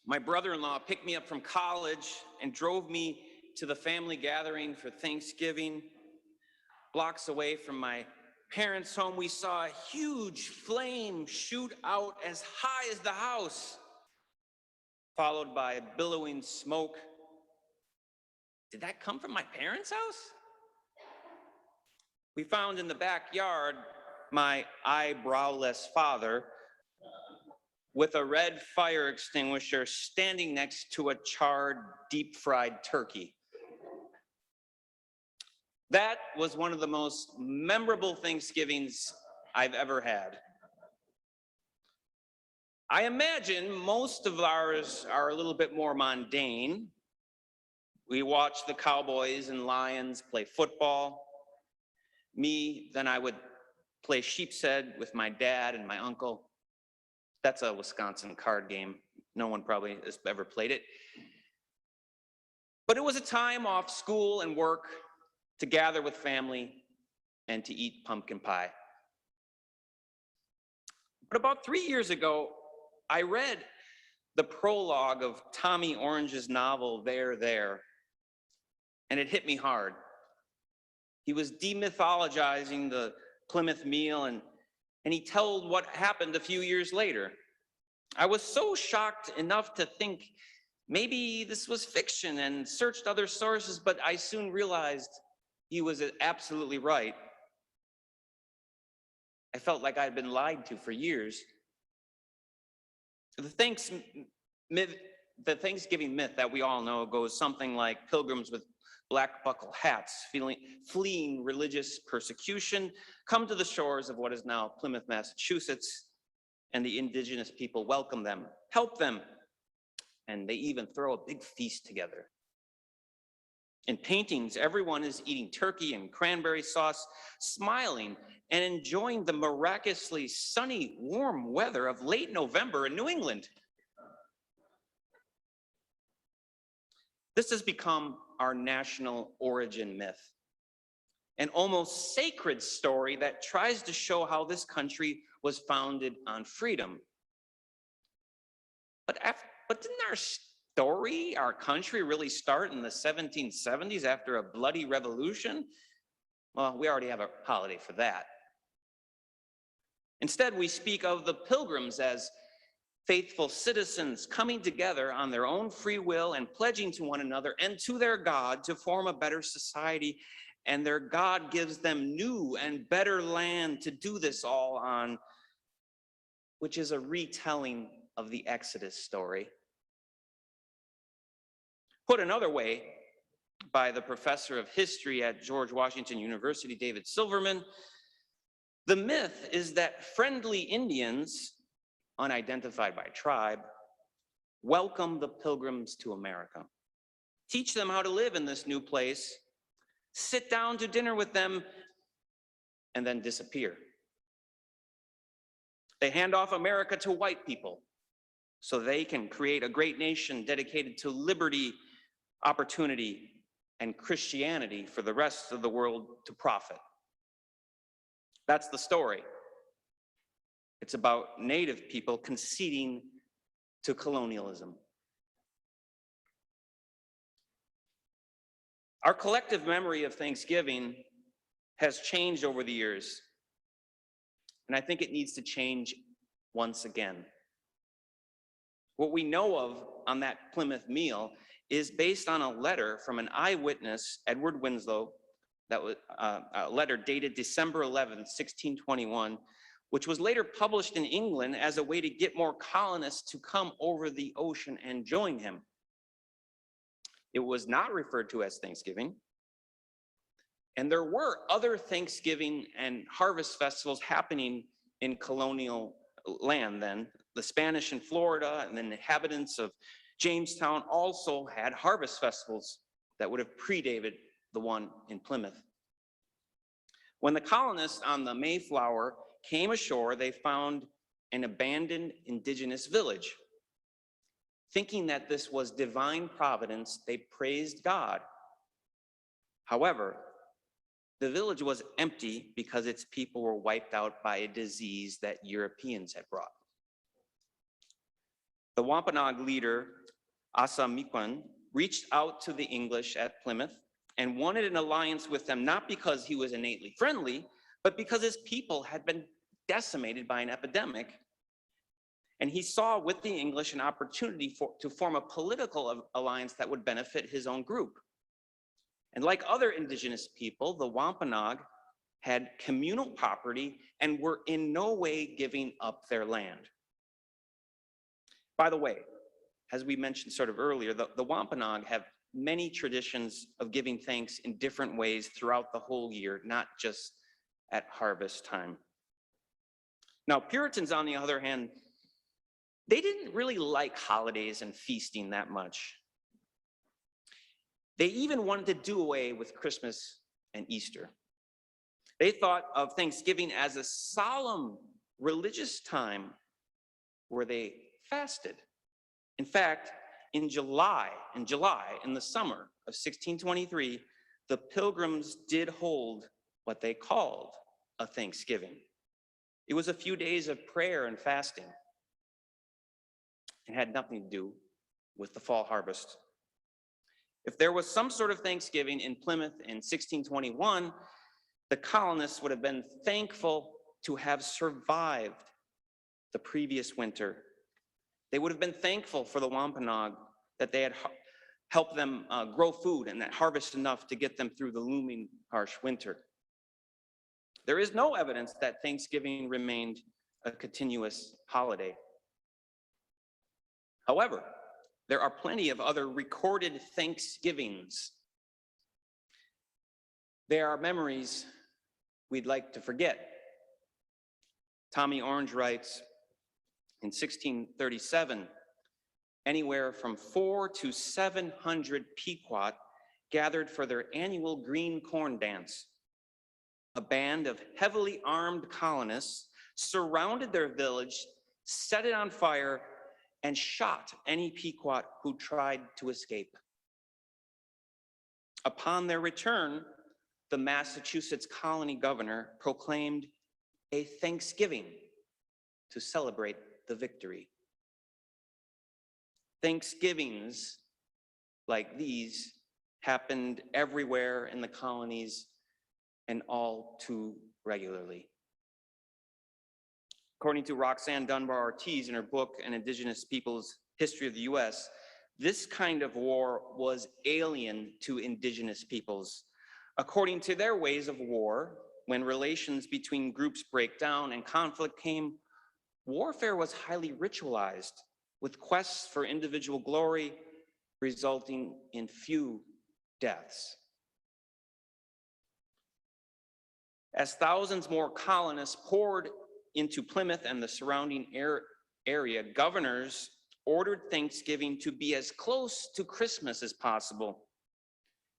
My brother-in-law picked me up from college and drove me to the family gathering for Thanksgiving. Blocks away from my parents' home, we saw a huge flame shoot out as high as the house, followed by billowing smoke. Did that come from my parents' house? We found in the backyard my eyebrowless father with a red fire extinguisher standing next to a charred, deep-fried turkey. That was one of the most memorable Thanksgivings I've ever had. I imagine most of ours are a little bit more mundane. We watch the Cowboys and Lions play football. Then I would play sheepshead with my dad and my uncle. That's a Wisconsin card game. No one probably has ever played it. But it was a time off school and work to gather with family and to eat pumpkin pie. But about 3 years ago, I read the prologue of Tommy Orange's novel, There, and it hit me hard. He was demythologizing the Plymouth meal, and he told what happened a few years later. I was so shocked enough to think maybe this was fiction and searched other sources, but I soon realized he was absolutely right. I felt like I'd been lied to for years. The Thanksgiving myth that we all know goes something like pilgrims with black buckle hats, fleeing religious persecution, come to the shores of what is now Plymouth, Massachusetts, and the indigenous people welcome them, help them, and they even throw a big feast together. In paintings, everyone is eating turkey and cranberry sauce, smiling and enjoying the miraculously sunny, warm weather of late November in New England. This has become our national origin myth, an almost sacred story that tries to show how this country was founded on freedom. But didn't our country really start in the 1770s after a bloody revolution? Well, we already have a holiday for that. Instead, we speak of the pilgrims as faithful citizens coming together on their own free will and pledging to one another and to their God to form a better society, and their God gives them new and better land to do this all on, which is a retelling of the Exodus story. Put another way, by the professor of history at George Washington University, David Silverman, the myth is that friendly Indians, unidentified by tribe, welcome the pilgrims to America, teach them how to live in this new place, sit down to dinner with them, and then disappear. They hand off America to white people so they can create a great nation dedicated to liberty, opportunity, and Christianity for the rest of the world to profit. That's the story. It's about native people conceding to colonialism. Our collective memory of Thanksgiving has changed over the years, and I think it needs to change once again. What we know of on that Plymouth meal is based on a letter from an eyewitness, Edward Winslow, that was a letter dated December 11, 1621, which was later published in England as a way to get more colonists to come over the ocean and join him. It was not referred to as Thanksgiving. And there were other Thanksgiving and harvest festivals happening in colonial land then. The Spanish in Florida and the inhabitants of Jamestown also had harvest festivals that would have predated the one in Plymouth. When the colonists on the Mayflower came ashore, they found an abandoned indigenous village. Thinking that this was divine providence, they praised God. However, the village was empty because its people were wiped out by a disease that Europeans had brought. The Wampanoag leader, Asamiquan, reached out to the English at Plymouth and wanted an alliance with them, not because he was innately friendly, but because his people had been decimated by an epidemic. And he saw with the English an opportunity to form a political alliance that would benefit his own group. And like other indigenous people, the Wampanoag had communal property and were in no way giving up their land. By the way, as we mentioned sort of earlier, the Wampanoag have many traditions of giving thanks in different ways throughout the whole year, not just at harvest time. Now, Puritans, on the other hand, they didn't really like holidays and feasting that much. They even wanted to do away with Christmas and Easter. They thought of Thanksgiving as a solemn religious time where they fasted. In fact, in July, in the summer of 1623, the Pilgrims did hold what they called a Thanksgiving. It was a few days of prayer and fasting. It had nothing to do with the fall harvest. If there was some sort of Thanksgiving in Plymouth in 1621, the colonists would have been thankful to have survived the previous winter. They would have been thankful for the Wampanoag that they had helped them grow food and that harvest enough to get them through the looming harsh winter. There is no evidence that Thanksgiving remained a continuous holiday. However, there are plenty of other recorded Thanksgivings. There are memories we'd like to forget. Tommy Orange writes, in 1637, anywhere from 400 to 700 Pequot gathered for their annual green corn dance. A band of heavily armed colonists surrounded their village, set it on fire, and shot any Pequot who tried to escape. Upon their return, the Massachusetts colony governor proclaimed a Thanksgiving to celebrate the victory. Thanksgivings like these happened everywhere in the colonies and all too regularly. According to Roxanne Dunbar Ortiz in her book, An Indigenous People's History of the U.S., this kind of war was alien to indigenous peoples. According to their ways of war, when relations between groups break down and conflict came, warfare was highly ritualized, with quests for individual glory resulting in few deaths. As thousands more colonists poured into Plymouth and the surrounding area, governors ordered Thanksgiving to be as close to Christmas as possible.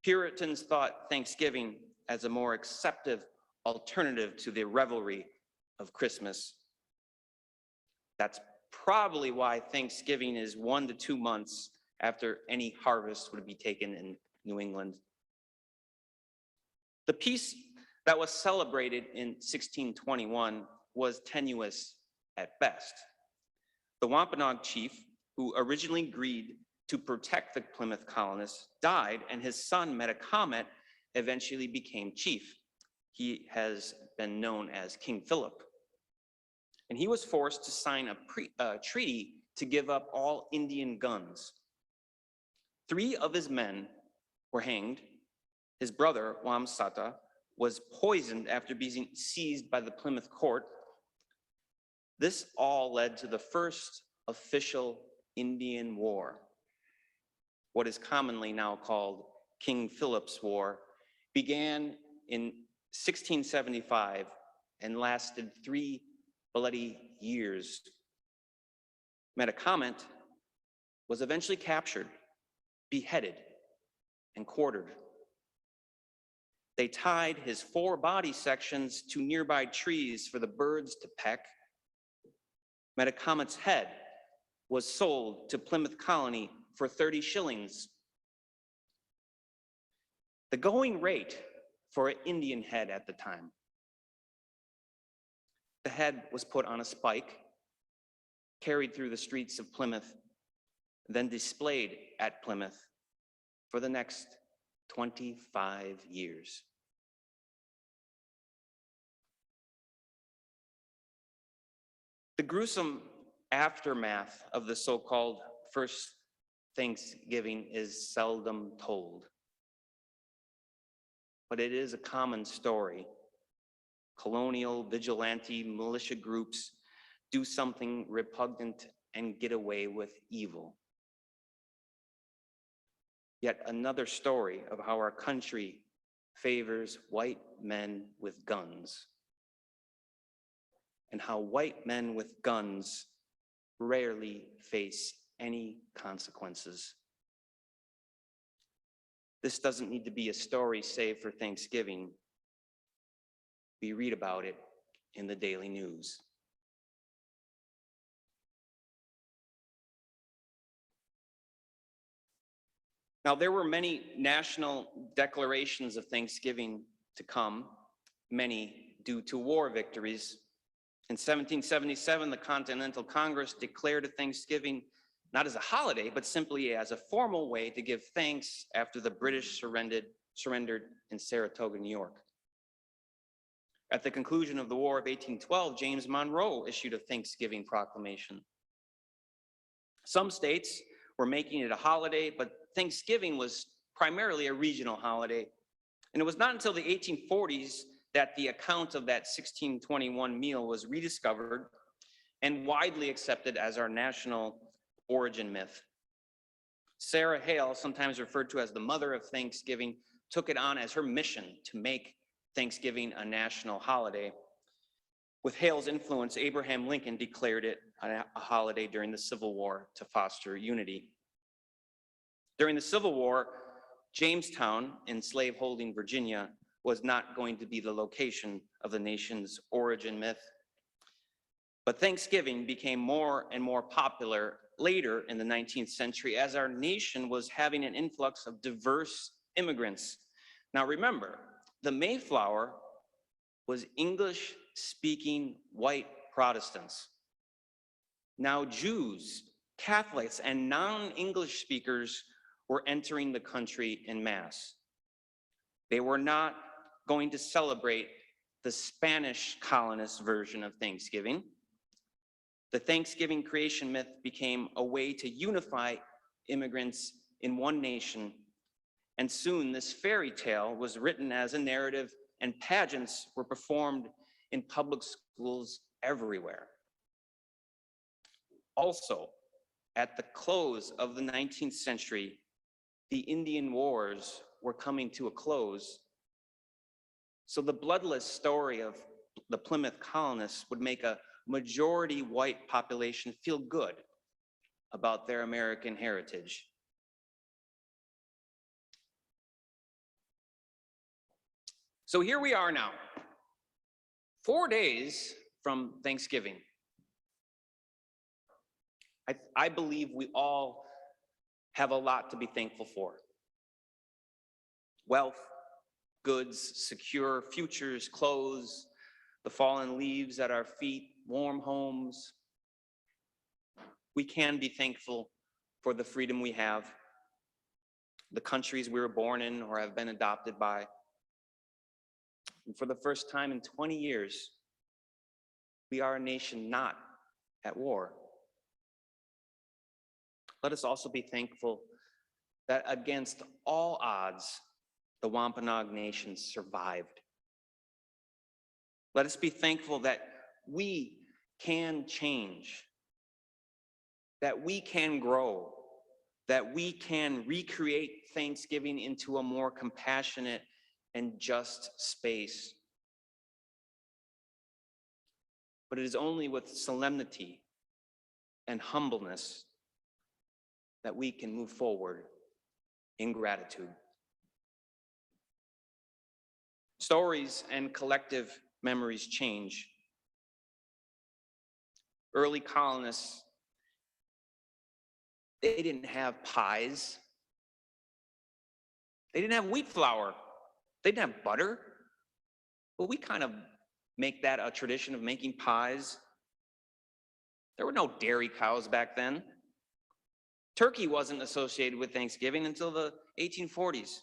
Puritans thought Thanksgiving as a more acceptive alternative to the revelry of Christmas. That's probably why Thanksgiving is 1 to 2 months after any harvest would be taken in New England. The peace that was celebrated in 1621 was tenuous at best. The Wampanoag chief, who originally agreed to protect the Plymouth colonists, died, and his son, Metacomet, eventually became chief. He has been known as King Philip. And he was forced to sign a treaty to give up all Indian guns. 3 of his men were hanged. His brother, Wamsata, was poisoned after being seized by the Plymouth court. This all led to the first official Indian War, what is commonly now called King Philip's War, began in 1675 and lasted 3 bloody years. Metacomet was eventually captured, beheaded, and quartered. They tied his 4 body sections to nearby trees for the birds to peck. Metacomet's head was sold to Plymouth Colony for 30 shillings. The going rate for an Indian head at the time. The head was put on a spike, carried through the streets of Plymouth, then displayed at Plymouth for the next 25 years. The gruesome aftermath of the so-called first Thanksgiving is seldom told, but it is a common story. Colonial vigilante militia groups do something repugnant and get away with evil. Yet another story of how our country favors white men with guns, and how white men with guns rarely face any consequences. This doesn't need to be a story saved for Thanksgiving. We read about it in the daily news. Now, there were many national declarations of Thanksgiving to come, many due to war victories. In 1777, the Continental Congress declared Thanksgiving not as a holiday, but simply as a formal way to give thanks after the British surrendered in Saratoga, New York. At the conclusion of the War of 1812, James Monroe issued a Thanksgiving proclamation. Some states were making it a holiday, but Thanksgiving was primarily a regional holiday. And it was not until the 1840s that the account of that 1621 meal was rediscovered and widely accepted as our national origin myth. Sarah Hale, sometimes referred to as the mother of Thanksgiving, took it on as her mission to make Thanksgiving a national holiday. With Hale's influence, Abraham Lincoln declared it a holiday during the Civil War to foster unity. During the Civil War, Jamestown in slaveholding Virginia was not going to be the location of the nation's origin myth. But Thanksgiving became more and more popular later in the 19th century as our nation was having an influx of diverse immigrants. Now remember, the Mayflower was English-speaking white Protestants. Now Jews, Catholics, and non-English speakers were entering the country en masse. They were not going to celebrate the Spanish colonist version of Thanksgiving. The Thanksgiving creation myth became a way to unify immigrants in one nation, and soon this fairy tale was written as a narrative, and pageants were performed in public schools everywhere. Also, at the close of the 19th century, the Indian Wars were coming to a close. So the bloodless story of the Plymouth colonists would make a majority white population feel good about their American heritage. So here we are now, 4 days from Thanksgiving. I believe we all have a lot to be thankful for. Wealth, goods, secure futures, clothes, the fallen leaves at our feet, warm homes. We can be thankful for the freedom we have, the countries we were born in or have been adopted by. And for the first time in 20 years, we are a nation not at war. Let us also be thankful that against all odds, the Wampanoag Nation survived. Let us be thankful that we can change, that we can grow, that we can recreate Thanksgiving into a more compassionate and just space. But it is only with solemnity and humbleness that we can move forward in gratitude. Stories and collective memories change. Early colonists, they didn't have pies. They didn't have wheat flour. They didn't have butter. But we kind of make that a tradition of making pies. There were no dairy cows back then. Turkey wasn't associated with Thanksgiving until the 1840s.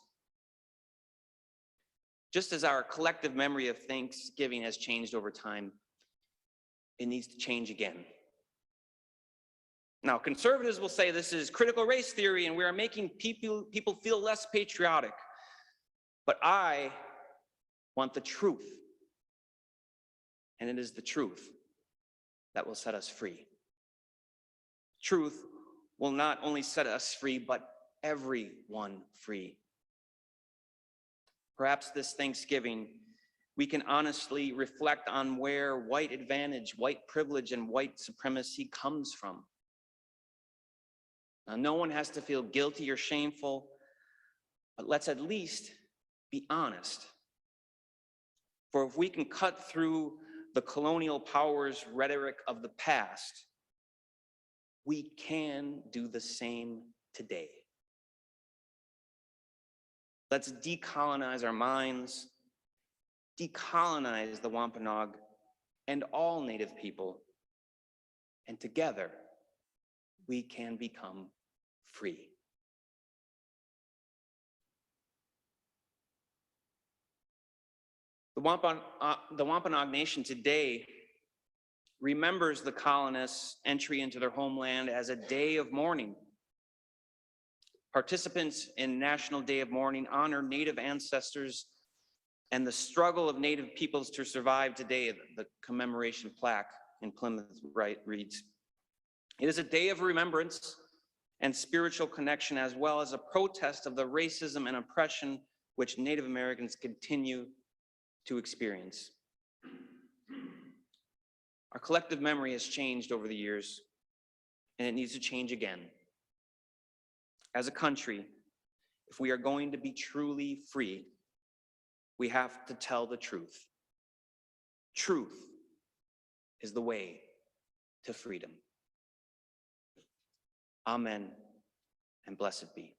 Just as our collective memory of Thanksgiving has changed over time, it needs to change again. Now, conservatives will say this is critical race theory and we are making people feel less patriotic. But I want the truth. And it is the truth that will set us free. Truth will not only set us free, but everyone free. Perhaps this Thanksgiving, we can honestly reflect on where white advantage, white privilege, and white supremacy comes from. Now, no one has to feel guilty or shameful, but let's at least be honest. For if we can cut through the colonial powers' rhetoric of the past, we can do the same today. Let's decolonize our minds, decolonize the Wampanoag and all Native people, and together we can become free. The Wampanoag Nation today remembers the colonists' entry into their homeland as a day of mourning. Participants in National Day of Mourning honor Native ancestors and the struggle of Native peoples to survive today. The commemoration plaque in Plymouth reads, "It is a day of remembrance and spiritual connection, as well as a protest of the racism and oppression which Native Americans continue to experience." Our collective memory has changed over the years, and it needs to change again. As a country, if we are going to be truly free, we have to tell the truth. Truth is the way to freedom. Amen, and blessed be.